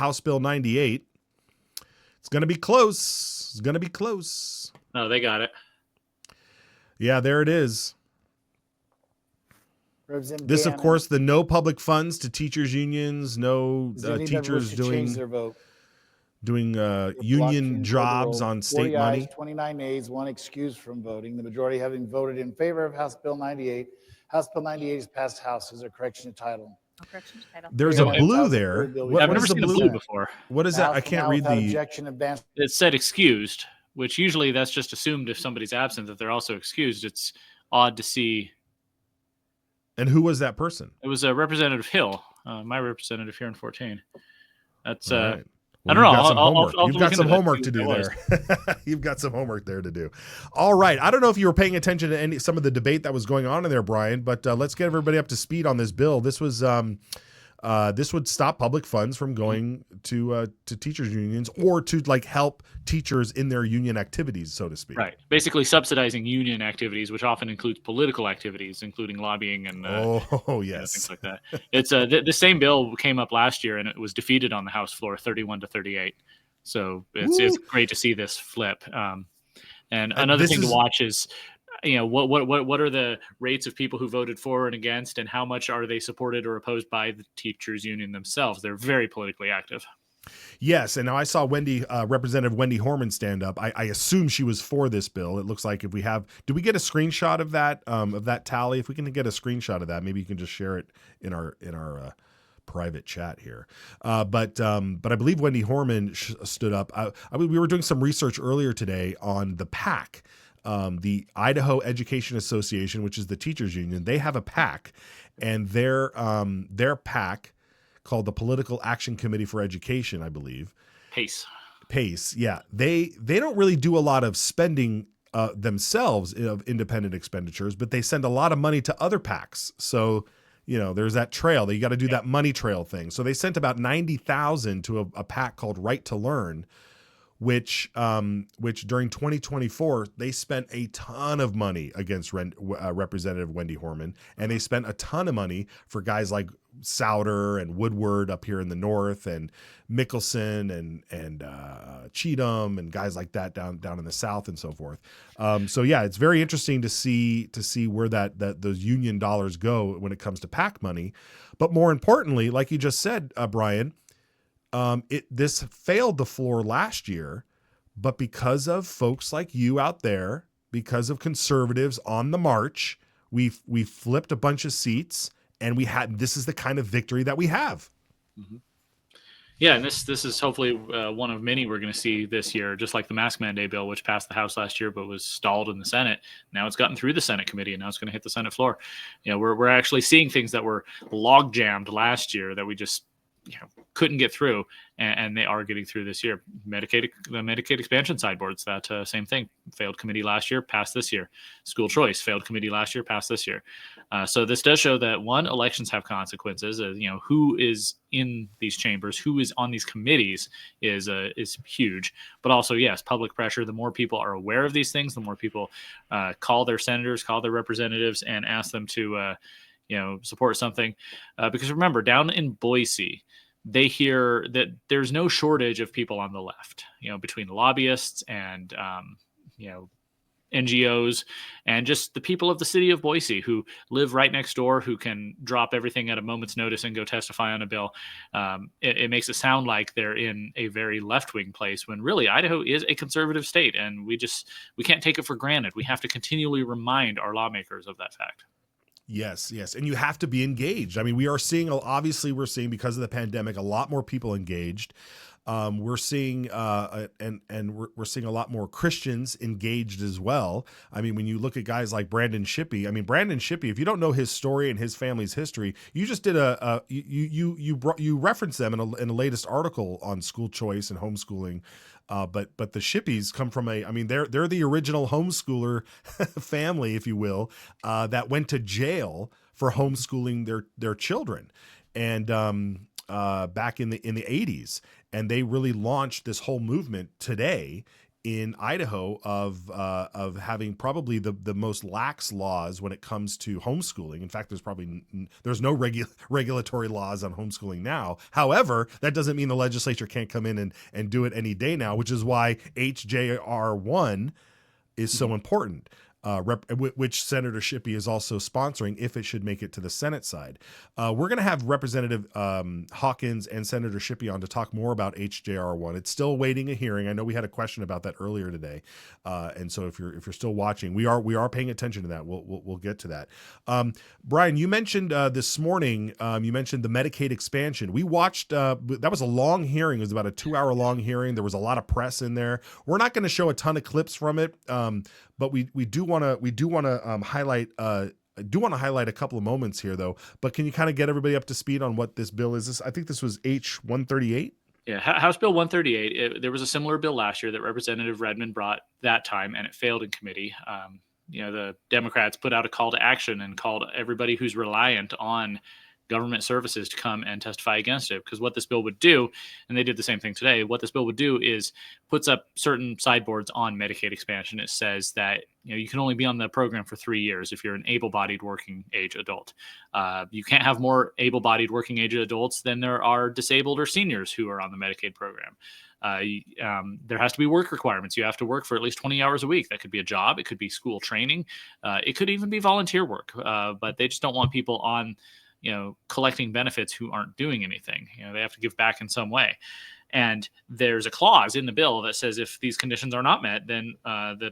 House Bill 98. It's going to be close. It's going to be close. No, they got it. Yeah, there it is. Representative This, of Gannon, course, the no public funds to teachers unions, no does anybody teachers wish to change their vote? doing Block union to record the jobs roll. on 40 state money. ayes, 29 nays, 1 excused from voting. The majority having voted in favor of House Bill 98. House Bill 98 is passed House. Is there correction to title? No correction to title. There's No, a it blue was a there. blue bill. What I've is never the seen a blue? blue before. What is The that? House I will can't now, read without the. objection, advance. It said excused, which usually that's just assumed if somebody's absent that they're also excused. It's odd to see. And who was that person? It was Representative Hill, my representative here in 14. That's All right. I don't know. You've got some homework. I'll You've look got some into that, homework see to do what that there. You've got some homework there to do. All right. I don't know if you were paying attention to some of the debate that was going on in there, Brian, but let's get everybody up to speed on this bill. This was this would stop public funds from going to teachers unions or to like help teachers in their union activities, so to speak. Right. Basically subsidizing union activities, which often includes political activities, including lobbying and yes, things like that. It's the same bill came up last year and it was defeated on the House floor 31-38. So it's great to see this flip. And another thing to watch is, what are the rates of people who voted for and against, and how much are they supported or opposed by the teachers union themselves? They're very politically active. Yes, and now I saw Representative Wendy Horman stand up. I assume she was for this bill. It looks like do we get a screenshot of that tally? If we can get a screenshot of that, maybe you can just share it in our private chat here. But I believe Wendy Horman stood up. We were doing some research earlier today on the PAC, the Idaho Education Association, which is the teachers union. They have a PAC, and their PAC, called the Political Action Committee for Education, I believe. PACE, yeah. They don't really do a lot of spending themselves of independent expenditures, but they send a lot of money to other PACs. So, there's that trail. You got to do that money trail thing. So they sent about $90,000 to a PAC called Right to Learn, which during 2024, they spent a ton of money against Representative Wendy Horman, and they spent a ton of money for guys like Souder and Woodward up here in the north, and Mickelson and Cheatham and guys like that down in the south and so forth. So yeah, it's very interesting to see where that those union dollars go when it comes to PAC money. But more importantly, like you just said, Brian, this failed the floor last year, but because of folks like you out there, because of conservatives on the march, we flipped a bunch of seats, and this is the kind of victory that we have. Mm-hmm. Yeah, and this is hopefully one of many we're going to see this year, just like the mask mandate bill, which passed the House last year but was stalled in the Senate. Now it's gotten through the Senate committee, and now it's going to hit the Senate floor. We're actually seeing things that were log jammed last year that we just couldn't get through, and they are getting through this year. The Medicaid expansion sideboards, that same thing, failed committee last year, passed this year. School choice failed committee last year, passed this year. So this does show that elections have consequences. Who is in these chambers, who is on these committees is huge. But also, yes, public pressure. The more people are aware of these things, the more people call their senators, call their representatives, and ask them to support something. Because remember, down in Boise, they hear that there's no shortage of people on the left, between lobbyists and, NGOs and just the people of the city of Boise who live right next door, who can drop everything at a moment's notice and go testify on a bill. It makes it sound like they're in a very left-wing place when really Idaho is a conservative state, and we can't take it for granted. We have to continually remind our lawmakers of that fact. Yes. And you have to be engaged. I mean, we're seeing because of the pandemic, a lot more people engaged. We're seeing we're seeing a lot more Christians engaged as well. I mean, when you look at guys like Brandon Shippey, if you don't know his story and his family's history, you just did you referenced them in a latest article on school choice and homeschooling. But the Shippies come from they're the original homeschooler family, if you will, that went to jail for homeschooling their children, and back in the 80s, and they really launched this whole movement today in Idaho of having probably the most lax laws when it comes to homeschooling. In fact, there's no regulatory laws on homeschooling now. However, that doesn't mean the legislature can't come in and do it any day now, which is why HJR1 is so important. Which Senator Shippey is also sponsoring if it should make it to the Senate side. We're going to have Representative Hawkins and Senator Shippey on to talk more about HJR1. It's still awaiting a hearing. I know we had a question about that earlier today, and so if you're still watching, we are paying attention to that. We'll get to that. Brian, you mentioned this morning. You mentioned the Medicaid expansion. We watched. That was a long hearing. It was about a 2-hour long hearing. There was a lot of press in there. We're not going to show a ton of clips from it. But we do want to highlight a couple of moments here, though. But can you kind of get everybody up to speed on what this bill is? I think this was H-138. Yeah, House Bill 138. There was a similar bill last year that Representative Redmond brought that time, and it failed in committee. The Democrats put out a call to action and called everybody who's reliant on government services to come and testify against it, because what this bill would do, and they did the same thing today, what this bill would do is puts up certain sideboards on Medicaid expansion. It says that you can only be on the program for 3 years if you're an able-bodied working age adult. You can't have more able-bodied working age adults than there are disabled or seniors who are on the Medicaid program. There has to be work requirements. You have to work for at least 20 hours a week. That could be a job. It could be school training. It could even be volunteer work. But they just don't want people on collecting benefits who aren't doing anything. They have to give back in some way. And there's a clause in the bill that says if these conditions are not met, then the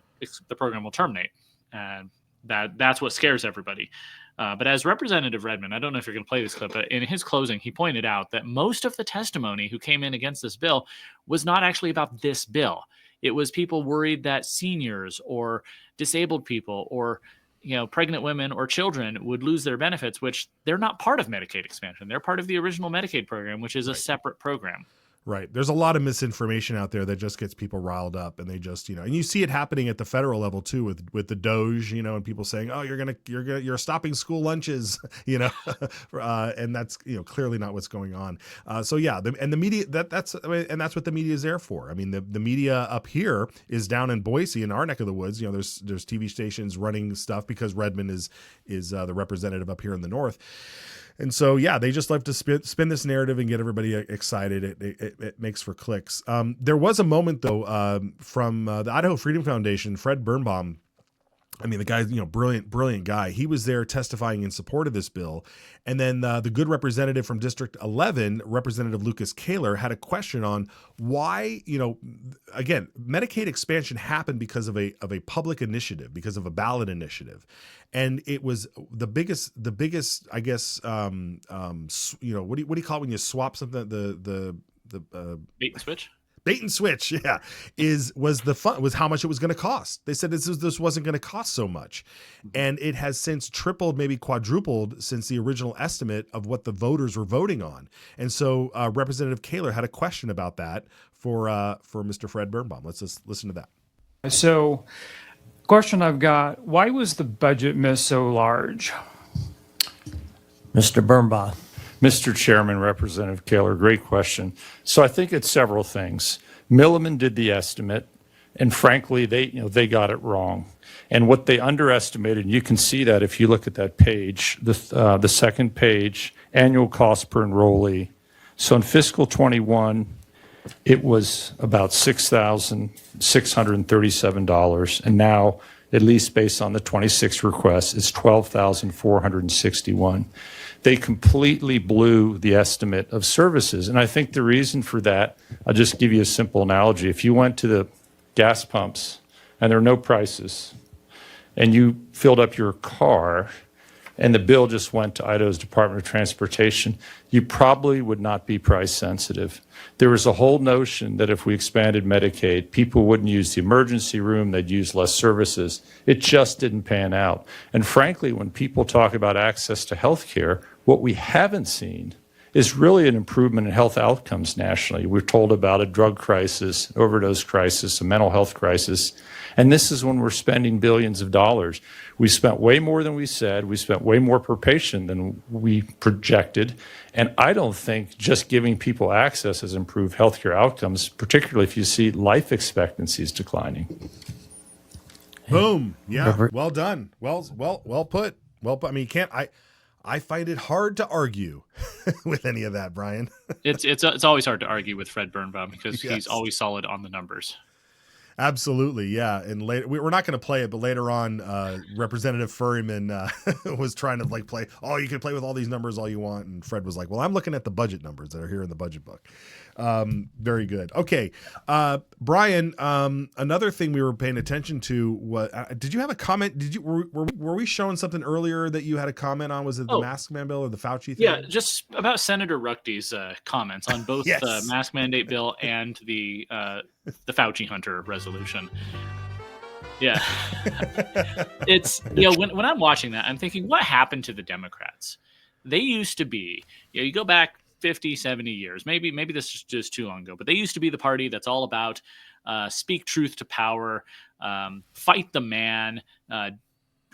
program will terminate. And that's what scares everybody. But as Representative Redmond, I don't know if you're going to play this clip, but in his closing, he pointed out that most of the testimony who came in against this bill was not actually about this bill. It was people worried that seniors or disabled people or pregnant women or children would lose their benefits, which they're not part of Medicaid expansion. They're part of the original Medicaid program, which is a separate program. Right. There's a lot of misinformation out there that just gets people riled up, and they just, and you see it happening at the federal level too, with the Doge, and people saying, "Oh, you're stopping school lunches," and that's clearly not what's going on. So yeah, and the media that's what the media is there for. I mean, the media up here is down in Boise, in our neck of the woods. There's TV stations running stuff because Redmond is the representative up here in the north. And so, yeah, they just love to spin this narrative and get everybody excited. It makes for clicks. There was a moment, though, from the Idaho Freedom Foundation, Fred Birnbaum. I mean, the guy, brilliant guy. He was there testifying in support of this bill. And then the good representative from District 11, Representative Lucas Kaler, had a question on why, again, Medicaid expansion happened because of a public initiative, because of a ballot initiative. And it was the biggest, I guess, what do you call it when you swap something? The bait and switch. Bait and switch, yeah, was how much it was going to cost. They said this wasn't going to cost so much, and it has since tripled, maybe quadrupled since the original estimate of what the voters were voting on. And so Representative Kaler had a question about that for Mr. Fred Birnbaum. Let's just listen to that. So, question I've got: why was the budget miss so large? Mr. Birnbaum. Mr. Chairman, Representative Kaler, great question. So I think it's several things. Milliman did the estimate, and frankly, they got it wrong. And what they underestimated, and you can see that if you look at that page, the second page, annual cost per enrollee. So in fiscal 21, it was about $6,637, and now, at least based on the 26 requests, it's $12,461. They completely blew the estimate of services. And I think the reason for that, I'll just give you a simple analogy. If you went to the gas pumps and there are no prices, and you filled up your car and the bill just went to Idaho's Department of Transportation, you probably would not be price sensitive. There was a whole notion that if we expanded Medicaid, people wouldn't use the emergency room, they'd use less services. It just didn't pan out. And frankly, when people talk about access to health care, what we haven't seen is really an improvement in health outcomes nationally. We're told about a drug crisis, overdose crisis, a mental health crisis, and this is when we're spending billions of dollars. We spent way more than we said. We spent way more per patient than we projected, and I don't think just giving people access has improved healthcare outcomes, particularly if you see life expectancies declining. Boom. Yeah. Well done. Well put. Well put. I mean, you can't. I find it hard to argue with any of that, Brian. It's always hard to argue with Fred Birnbaum because Yes. he's always solid on the numbers. Absolutely, yeah. And later, we're not going to play it, but later on, Representative Furryman was trying to play. Oh, you can play with all these numbers all you want, and Fred was like, "Well, I'm looking at the budget numbers that are here in the budget book." Very good. Okay, Brian. Another thing we were paying attention to was, did you have a comment? Were we showing something earlier that you had a comment on? Was it the mask man bill or the Fauci thing? Yeah, just about Senator Ruchte's comments on both Yes. the mask mandate bill and the Fauci Hunter resolution. Yeah. It's, when I'm watching that, I'm thinking, what happened to the Democrats? They used to be, you go back 50, 70 years, maybe this is just too long ago, but they used to be the party that's all about speak truth to power, fight the man,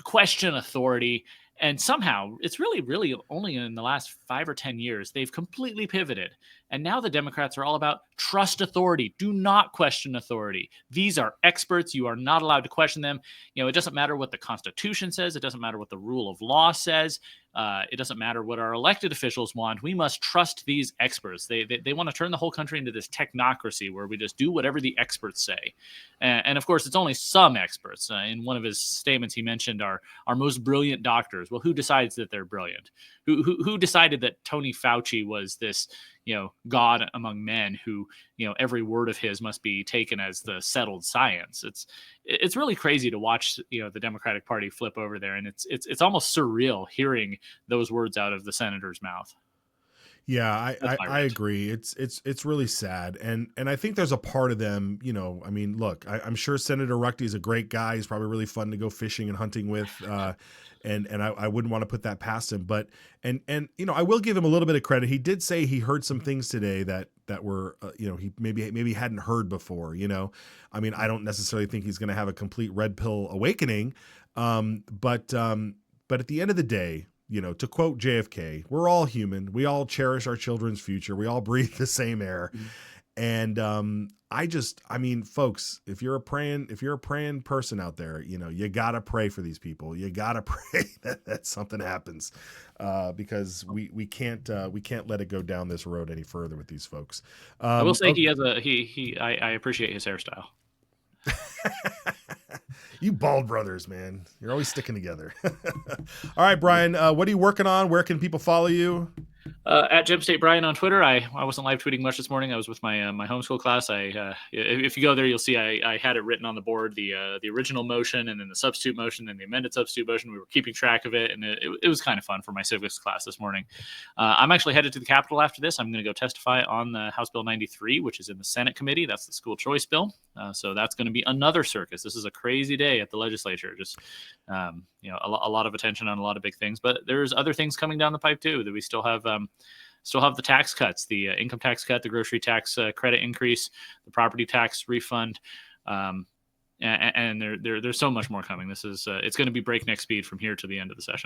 question authority. And somehow it's really only in the last 5 or 10 years, they've completely pivoted. And now the Democrats are all about trust authority. Do not question authority. These are experts. You are not allowed to question them. It doesn't matter what the Constitution says. It doesn't matter what the rule of law says. It doesn't matter what our elected officials want. We must trust these experts. They want to turn the whole country into this technocracy where we just do whatever the experts say. And of course, it's only some experts. In one of his statements, he mentioned our most brilliant doctors. Well, who decides that they're brilliant? Who decided that Tony Fauci was this, God among men who, every word of his must be taken as the settled science? It's really crazy to watch, the Democratic Party flip over there. And it's almost surreal hearing those words out of the senator's mouth. Yeah, I agree. It's really sad, and I think there's a part of them. I mean, look, I'm sure Senator Ruchte is a great guy. He's probably really fun to go fishing and hunting with, and I wouldn't want to put that past him. But and I will give him a little bit of credit. He did say he heard some things today that were he maybe hadn't heard before. I mean, I don't necessarily think he's going to have a complete red pill awakening, but at the end of the day, to quote JFK, we're all human. We all cherish our children's future. We all breathe the same air. And I mean, folks, if you're a praying person out there, you gotta pray for these people. You gotta pray that something happens, because we can't let it go down this road any further with these folks. I will say I appreciate his hairstyle. You Bald brothers, man. You're always sticking together. All right, Brian, what are you working on? Where can people follow you? At Gem State Brian on Twitter. I wasn't live tweeting much this morning. I was with my my homeschool class. If you go there, you'll see I had it written on the board, the original motion, and then the substitute motion, and the amended substitute motion. We were keeping track of it, and it was kind of fun for my civics class this morning. I'm actually headed to the Capitol after this. I'm going to go testify on the House Bill 93, which is in the Senate committee. That's the school choice bill. So that's going to be another circus. This is a crazy day at the legislature. Just a lot of attention on a lot of big things, but there's other things coming down the pipe too that we still have the tax cuts, the income tax cut, the grocery tax credit increase, the property tax refund, and there's so much more coming. This is it's going to be breakneck speed from here to the end of the session.